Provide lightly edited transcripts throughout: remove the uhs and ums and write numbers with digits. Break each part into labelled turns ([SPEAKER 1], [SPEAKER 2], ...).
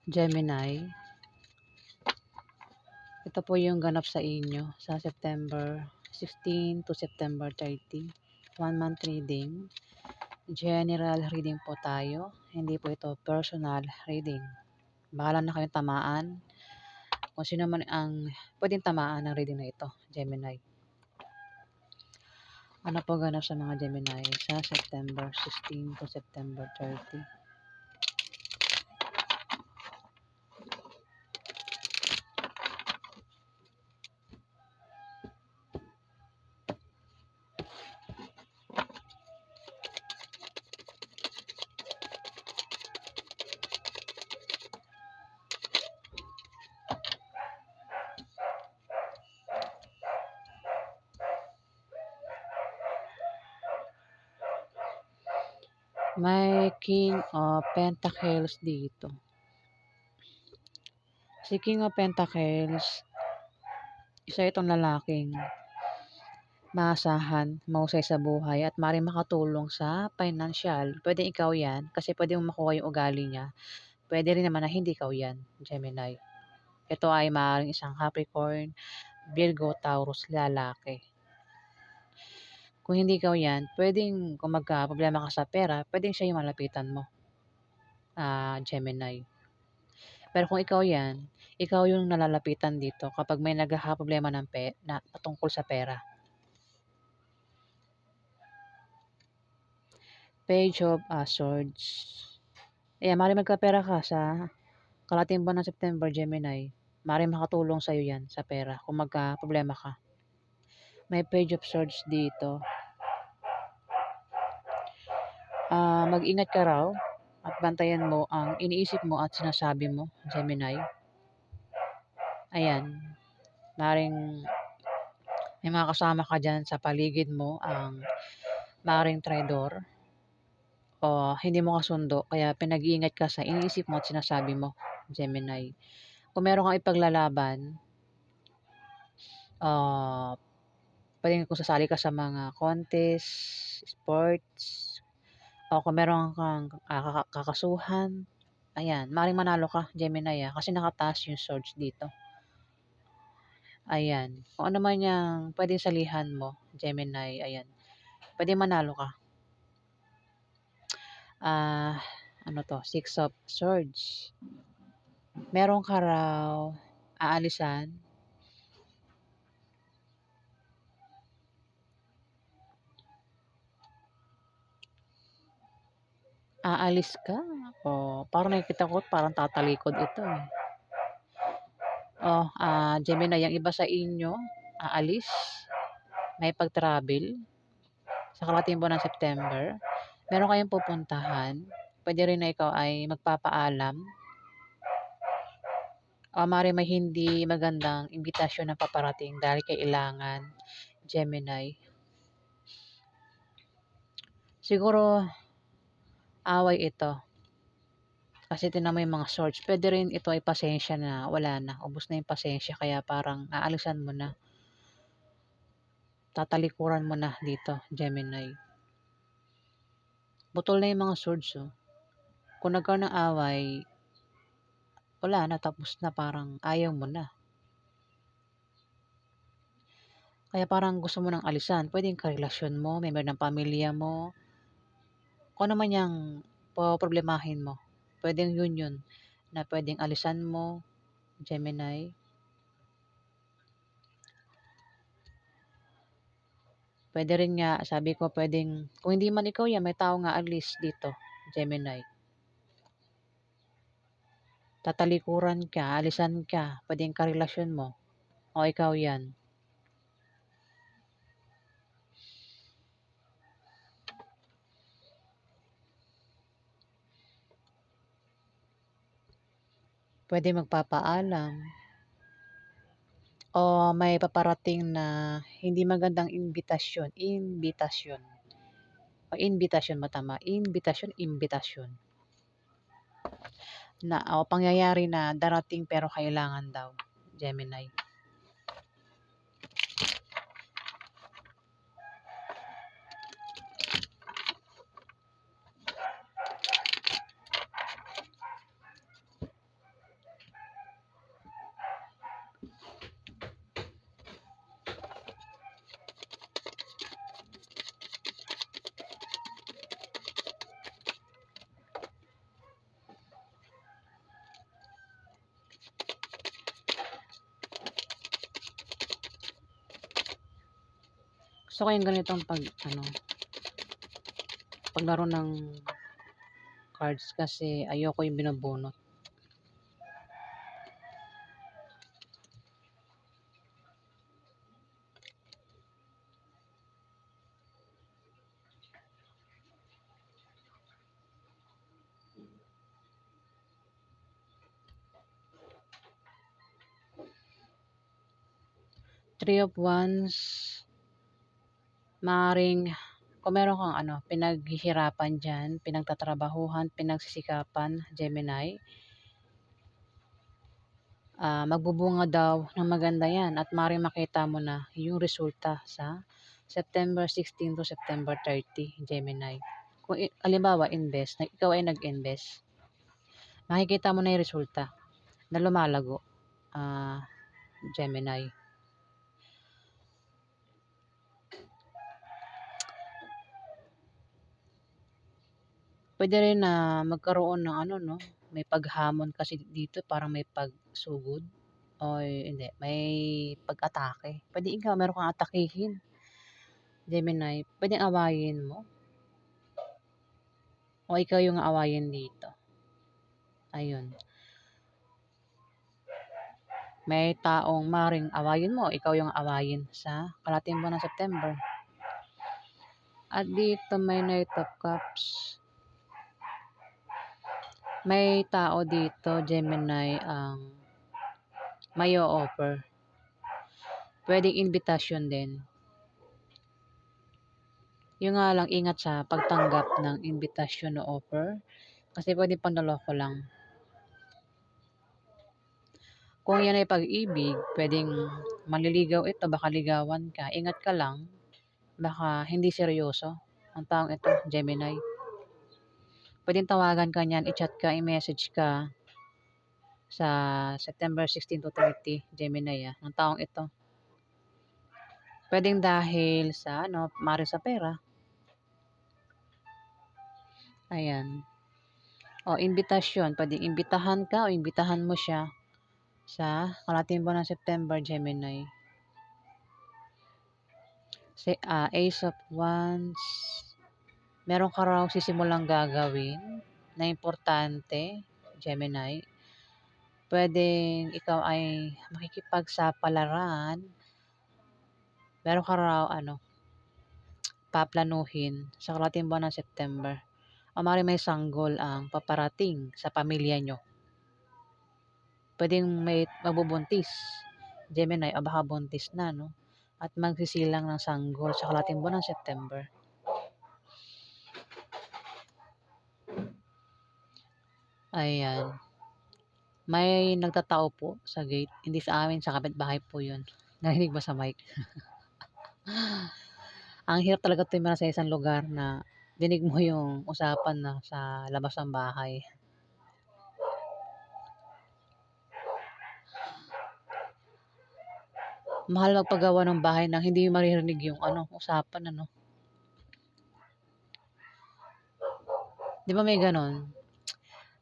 [SPEAKER 1] Gemini, ito po yung ganap sa inyo sa September 16 to September 30. 1 month reading. General reading po tayo. Hindi po ito personal reading. Bahala na kayong tamaan. Kung sino man ang pwedeng tamaan ng reading na ito, Gemini. Ano po ganap sa mga Gemini sa September 16 to September 30? May King of Pentacles dito. Si King of Pentacles, isa itong lalaking maasahan, mahusay sa buhay at maaaring makatulong sa financial. Pwede ikaw yan kasi pwede mo makuha yung ugali niya. Pwede rin naman na hindi ikaw yan, Gemini. Ito ay maaaring isang Capricorn, Virgo, Taurus, lalaki. Kung hindi ikaw yan, pwedeng kung magka-problema ka sa pera, pwedeng siya yung malapitan mo, Gemini. Pero kung ikaw yan, ikaw yung nalalapitan dito kapag may nagkakaproblema ng na patungkol sa pera. Page of Swords. Ayan, maaaring magkapera ka sa kalating buwan ng September, Gemini. Maaaring makatulong sa'yo yan sa pera kung magka-problema ka. May Page of Swords dito. Mag-ingat ka raw at bantayan mo ang iniisip mo at sinasabi mo, Gemini. Ayan, maaaring may mga kasama ka dyan sa paligid mo ang maaaring traidor o hindi mo kasundo kaya pinag-iingat ka sa iniisip mo at sinasabi mo, Gemini. Kung meron kang ipaglalaban, pwedeng kung sasali ka sa mga contest, sports, o kung meron kang kakasuhan, ayan, maaaring manalo ka, Gemini, kasi nakataas yung swords dito. Ayan, kung ano man yung pwedeng salihan mo, Gemini, ayan, pwedeng manalo ka. Ano to? Six of Swords. Meron ka raw aalisan. Aalis ka? O, parang nakikita ko parang tatalikod ito eh. Gemini, yung iba sa inyo, aalis, may pag-travel sa kalating buwan ng September. Meron kayong pupuntahan. Pwede rin na ikaw ay magpapaalam. O maaaring may hindi magandang imbitasyon na paparating dahil kailangan, Gemini. Siguro, away ito. Kasi tinan mo yung mga swords. Pwede rin ito ay pasensya na wala na. Ubos na yung pasensya kaya parang aalisan mo na. Tatalikuran mo na dito, Gemini. Butol na yung mga swords, oh. Kung nagkaroon ng away, wala na, tapos na, parang ayaw mo na. Kaya parang gusto mo nang alisan. Pwedeng karelasyon mo, member ng pamilya mo. Kung ano man yung problemahin mo. Pwedeng yun na pwedeng alisan mo, Gemini. Pwede rin nga, sabi ko pwedeng, kung hindi man ikaw yan, may tao nga alis dito, Gemini. Tatalikuran ka, alisan ka, pwedeng karelasyon mo, o ikaw yan. Pwede magpapaalam, o may paparating na hindi magandang imbitasyon, o invitation matama, imbitasyon, na o pangyayari na darating pero kailangan daw, Gemini. Gusto ko yung ganitong paglaro ng cards kasi ayoko yung binubunot. Three of Wands, maaaring kung meron kang pinaghihirapan dyan, pinagtatrabahuhan, pinagsisikapan, Gemini, magbubunga daw ng maganda yan at maaaring makita mo na yung resulta sa September 16 to September 30, Gemini. Kung halimbawa, ikaw ay nag-invest, makikita mo na yung resulta na lumalago, Gemini. Pwede rin na magkaroon ng may paghamon kasi dito, parang may pagsugod o hindi, may pag-atake. Pwede ikaw meron kang atakihin, Gemini. Pwedeng awayin mo o ikaw yung aawayin dito. Ayun. May taong maring awayin mo, ikaw yung awayin sa kalahating buwan ng September. At dito may Knight of Cups. May tao dito, Gemini, ang may offer. Pwedeng invitation din. Yung nga lang, ingat sa pagtanggap ng invitation o offer. Kasi pwede panloloko lang. Kung yan ay pag-ibig, pwedeng maliligaw ito, baka ligawan ka. Ingat ka lang, baka hindi seryoso ang taong ito, Gemini. Pwedeng tawagan ka niyan, i-chat ka, i-message ka sa September 16 to 30, Gemini, ng taong ito. Pwedeng dahil sa mari sa pera. Ayan. O, invitation. Pwedeng imbitahan ka o imbitahan mo siya sa kalahating buwan ng September, Gemini. Ace of Wands. Meron ka raw sisimulang gagawin na importante, Gemini. Pwedeng ikaw ay makikipagsapalaran. Meron ka raw paplanuhin sa kalahating buwan ng September. O maaaring may sanggol ang paparating sa pamilya nyo. Pwedeng may magbubuntis, Gemini, o baka buntis na, no? At magsisilang ng sanggol sa kalahating buwan ng September. Ayan. May nagtatao po sa gate. Hindi sa amin, sa kapitbahay po yun. Narinig ba sa mic? Ang hirap talaga tumira sa isang lugar na dinig mo yung usapan na sa labas ng bahay. Mahal magpagawa ng bahay nang hindi maririnig yung usapan, Di ba may ganon?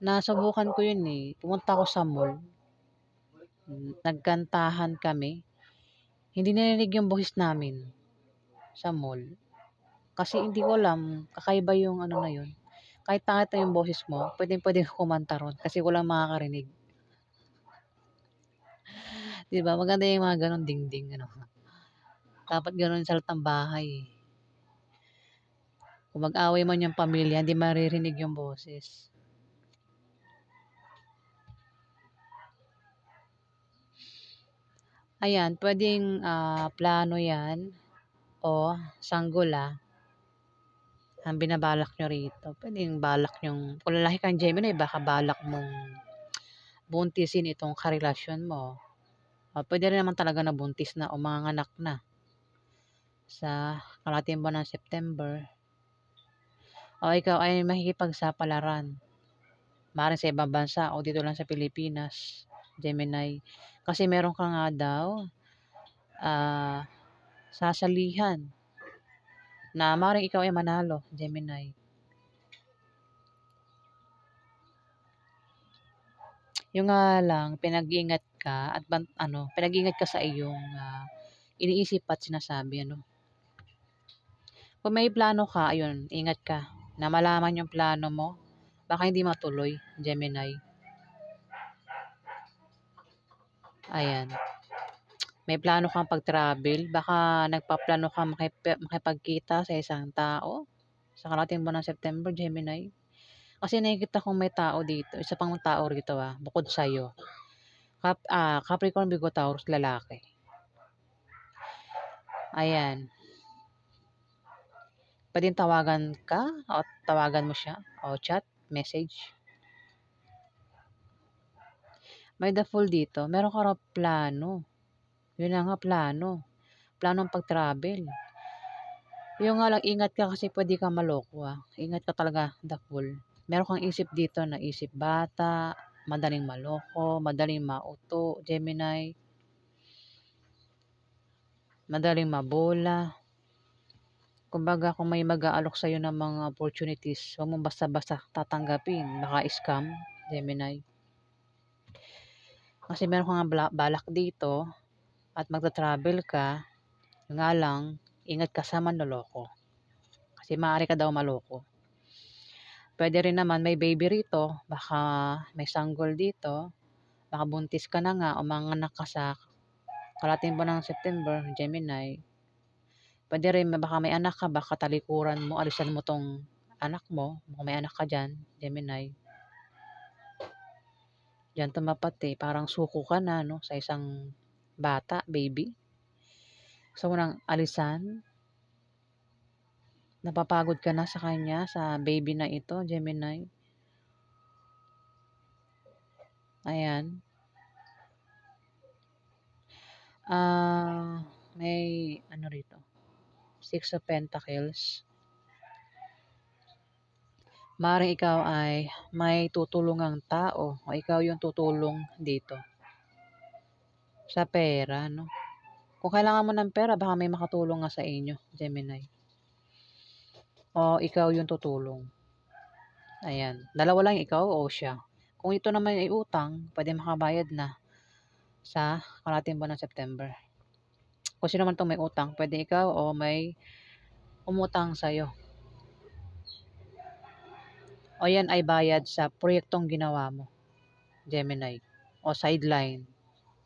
[SPEAKER 1] Nasubukan ko yun eh. Pumunta ako sa mall. Nagkantahan kami. Hindi narinig yung boses namin sa mall. Kasi hindi ko alam, kakaiba yung na yun. Kahit pangit na yung boses mo, pwedeng kumanta ron kasi walang makakarinig. Di ba? Maganda yung mga ganon ding-ding, Dapat ganon sa lahat ng bahay. Kung mag-away man yung pamilya, hindi maririnig yung boses. Ayan, pwedeng plano yan o sanggol ang binabalak nyo rito. Pwedeng balak yung, kung lalaki kang Gemini, baka balak mong buntisin itong karelasyon mo. Pwede rin naman talaga na buntis na o mga anak na sa kalahating buwan ng September. O ikaw ay makikipagsapalaran. Maaaring sa ibang bansa o dito lang sa Pilipinas, Gemini. Kasi meron ka nga daw sasalihan na maaaring ikaw ay manalo, Gemini. Yung nga lang, pinag-iingat ka at pinag-iingat ka sa iyong iniisip at sinasabi, Kung may plano ka, ayun, ingat ka na malaman yung plano mo, baka hindi matuloy, Gemini. Ayan. May plano kang pag-travel, baka nagpaplano ka makipagkita sa isang tao sa karating buwan ng September, Gemini. Kasi nakikita kong may tao dito, isa pang tao rito bukod sa'yo. Capricorn, Virgo, Taurus, lalaki. Ayan. Pwedeng tawagan ka o tawagan mo siya o chat, message. May the Fool dito. Meron ka raw plano. Yun na nga, plano. Planong pag-travel. Yung nga lang, ingat ka kasi pwede kang maloko Ingat ka talaga, the Fool. Meron kang isip dito na isip bata, madaling maloko, madaling mauto, Gemini, madaling mabola. Kumbaga kung may mag-aalok sa'yo ng mga opportunities, huwag mong basta-basta tatanggapin. Baka scam, Gemini. Kasi meron kang balak dito at magta-travel ka, nga lang, ingat ka sa manloloko. Kasi maaari ka daw maloko. Pwede rin naman may baby rito, baka may sanggol dito, baka buntis ka na nga o manganak ka sa karating buwan ng September, Gemini. Pwede rin baka may anak ka, baka talikuran mo, alisan mo tong anak mo, kung may anak ka dyan, Gemini. Diyan tumapat parang suko ka na no, sa isang bata, baby. Gusto mo nang alisan, napapagod ka na sa kanya, sa baby na ito, Gemini. Ayan. May ano rito, Six of Pentacles. Maaaring ikaw ay may tutulungang tao o ikaw yung tutulong dito sa pera, no? Kung kailangan mo ng pera, baka may makatulong nga sa inyo, Gemini. O ikaw yung tutulong. Ayan. Dalawa lang ikaw o siya. Kung ito naman ay utang, pwede makabayad na sa karating buwan ng September. Kung sino man itong may utang, pwede ikaw o may umutang sa'yo. O yan ay bayad sa proyektong ginawa mo, Gemini. O sideline.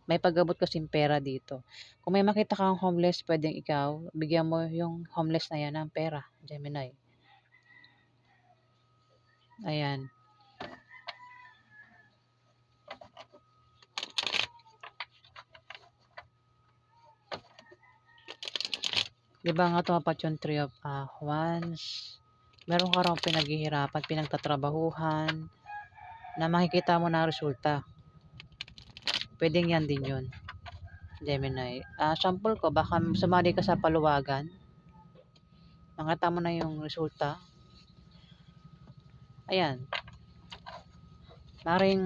[SPEAKER 1] May pag-abot kasing pera dito. Kung may makita kang homeless, pwedeng ikaw, bigyan mo yung homeless na yan ng pera, Gemini. Ayan. Diba nga tumapat yung Three of Wands? Meron ka raw pinaghihirapan, pinagtatrabahuhan, na makikita mo na resulta. Pwedeng yan din yun, Gemini. Sample ko, baka sumali ka sa paluwagan, makita mo na yung resulta. Ayan. Maring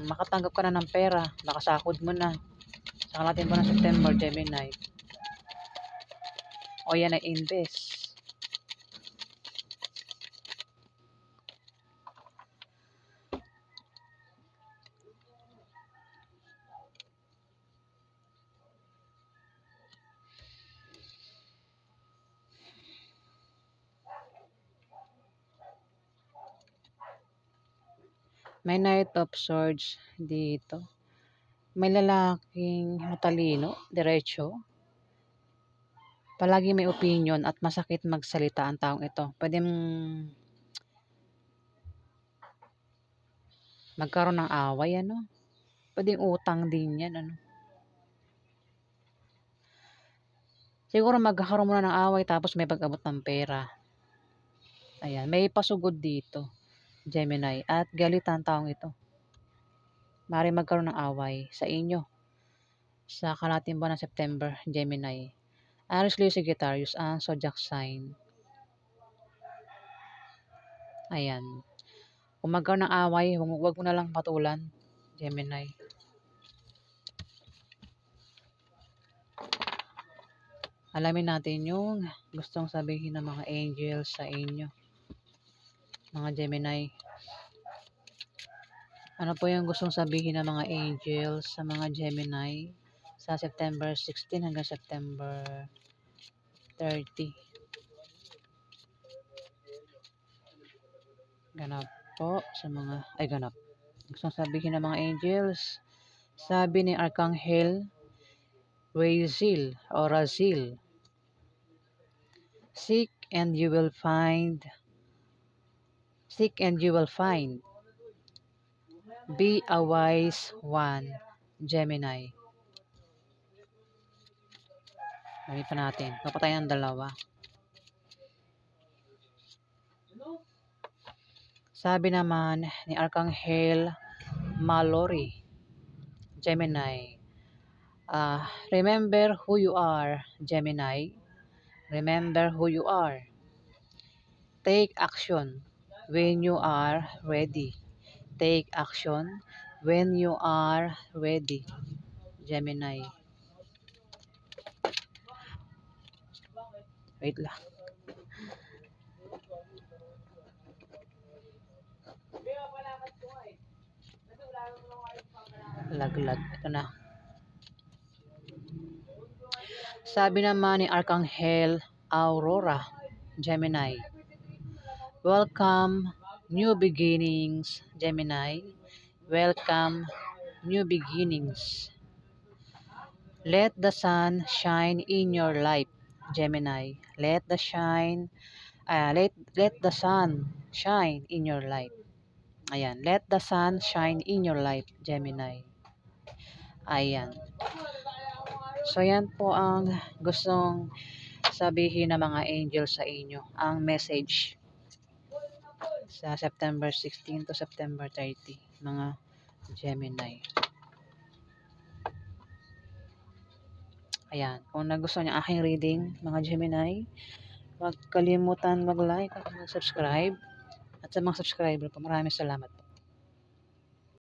[SPEAKER 1] makatanggap ka na ng pera, nakasahod mo na. Sa kalating buwan ng September, Gemini. O yan ay invest. May Knight of Swords dito. May lalaking matalino, diretso. Palagi may opinion at masakit magsalita ang taong ito. Pwede magkaroon ng away, ano? Pwedeng utang din yan, ano? Siguro magkakaroon muna ng away tapos may pag-abot ng pera. Ayan, may pasugod dito, Gemini. At galit ang taong ito. Maaaring magkaroon ng away sa inyo sa kalating buwan ng September, Gemini. Aries, Leo, Sagittarius, ang zodiac sign. Ayan. Kung magkaroon ng away, huwag mo na lang patulan, Gemini. Alamin natin yung gustong sabihin ng mga angels sa inyo, mga Gemini. Ano po yung gustong sabihin ng mga angels sa mga Gemini sa September 16 hanggang September 30? Ganap po sa mga, ay ganap. Gustong sabihin ng mga angels. Sabi ni Arkanghel Raziel o Razil, Seek and you will find. Seek and you will find. Be a wise one, Gemini. Gawin pa natin. Papatay ng dalawa. Sabi naman ni Arkanghel Mallory, Gemini. Remember who you are, Gemini. Remember who you are. Take action when you are ready. Take action when you are ready, Gemini. Wait lang. Laglag. Ito na. Sabi naman ni Arkanghel Aurora, Gemini. Welcome, new beginnings, Gemini. Welcome, new beginnings. Let the sun shine in your life, Gemini. Let the sun shine in your life. Ayan, let the sun shine in your life, Gemini. Ayan. So, yan po ang gustong sabihin ng mga angel sa inyo. Ang message sa September 16 to September 30, mga Gemini. Ayan. Kung nagustuhan niyo aking reading, mga Gemini, huwag kalimutan mag-like at mag-subscribe. At sa mga subscriber po, maraming salamat po.